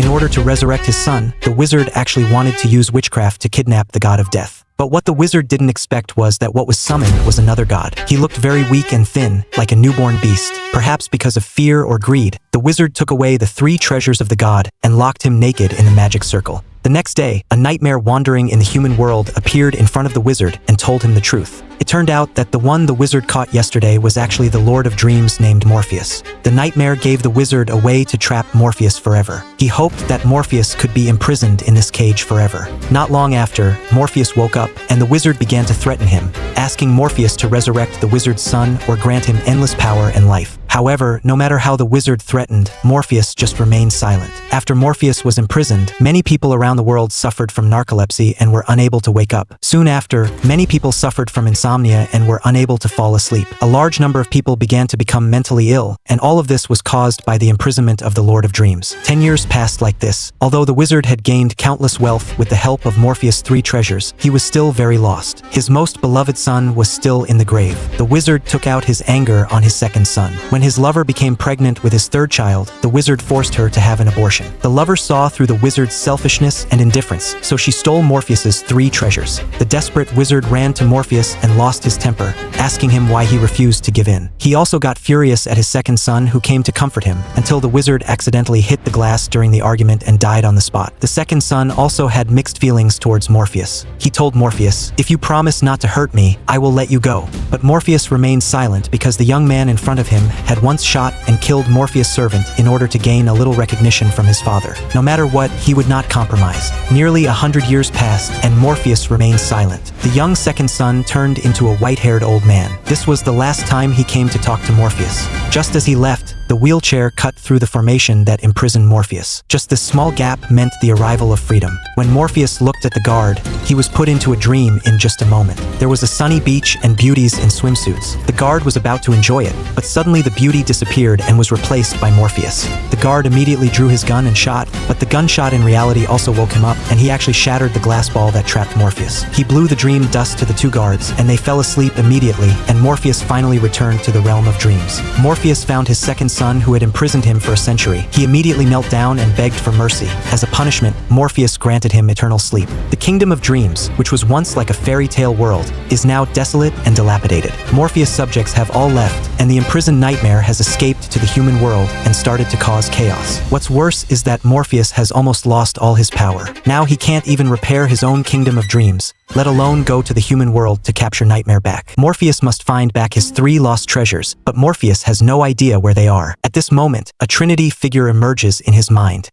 In order to resurrect his son, the wizard actually wanted to use witchcraft to kidnap the god of death. But what the wizard didn't expect was that what was summoned was another god. He looked very weak and thin, like a newborn beast. Perhaps because of fear or greed, the wizard took away the 3 treasures of the god and locked him naked in the magic circle. The next day, a nightmare wandering in the human world appeared in front of the wizard and told him the truth. It turned out that the one the wizard caught yesterday was actually the Lord of Dreams named Morpheus. The nightmare gave the wizard a way to trap Morpheus forever. He hoped that Morpheus could be imprisoned in this cage forever. Not long after, Morpheus woke up, and the wizard began to threaten him, asking Morpheus to resurrect the wizard's son or grant him endless power and life. However, no matter how the wizard threatened, Morpheus just remained silent. After Morpheus was imprisoned, many people around the world suffered from narcolepsy and were unable to wake up. Soon after, many people suffered from insomnia and were unable to fall asleep. A large number of people began to become mentally ill, and all of this was caused by the imprisonment of the Lord of Dreams. 10 years passed like this. Although the wizard had gained countless wealth with the help of Morpheus' 3 treasures, he was still very lost. His most beloved son was still in the grave. The wizard took out his anger on his second son. When his lover became pregnant with his 3rd child, the wizard forced her to have an abortion. The lover saw through the wizard's selfishness and indifference, so she stole Morpheus's 3 treasures. The desperate wizard ran to Morpheus and lost his temper, asking him why he refused to give in. He also got furious at his second son, who came to comfort him, until the wizard accidentally hit the glass during the argument and died on the spot. The second son also had mixed feelings towards Morpheus. He told Morpheus, "If you promise not to hurt me, I will let you go." But Morpheus remained silent because the young man in front of him had once shot and killed Morpheus' servant in order to gain a little recognition from his father. No matter what, he would not compromise. Nearly 100 years passed, and Morpheus remained silent. The young second son turned into a white-haired old man. This was the last time he came to talk to Morpheus. Just as he left, the wheelchair cut through the formation that imprisoned Morpheus. Just this small gap meant the arrival of freedom. When Morpheus looked at the guard, he was put into a dream in just a moment. There was a sunny beach and beauties in swimsuits. The guard was about to enjoy it, but suddenly the beauty disappeared and was replaced by Morpheus. The guard immediately drew his gun and shot, but the gunshot in reality also woke him up, and he actually shattered the glass ball that trapped Morpheus. He blew the dream dust to the 2 guards, and they fell asleep immediately, and Morpheus finally returned to the realm of dreams. Morpheus found his second son who had imprisoned him for a century. He immediately knelt down and begged for mercy. As a punishment, Morpheus granted him eternal sleep. The kingdom of dreams, which was once like a fairy tale world, is now desolate and dilapidated. Morpheus' subjects have all left, and the imprisoned nightmare has escaped to the human world and started to cause chaos. What's worse is that Morpheus has almost lost all his power. Now he can't even repair his own kingdom of dreams, let alone go to the human world to capture Nightmare back. Morpheus must find back his 3 lost treasures, but Morpheus has no idea where they are. At this moment, a Trinity figure emerges in his mind.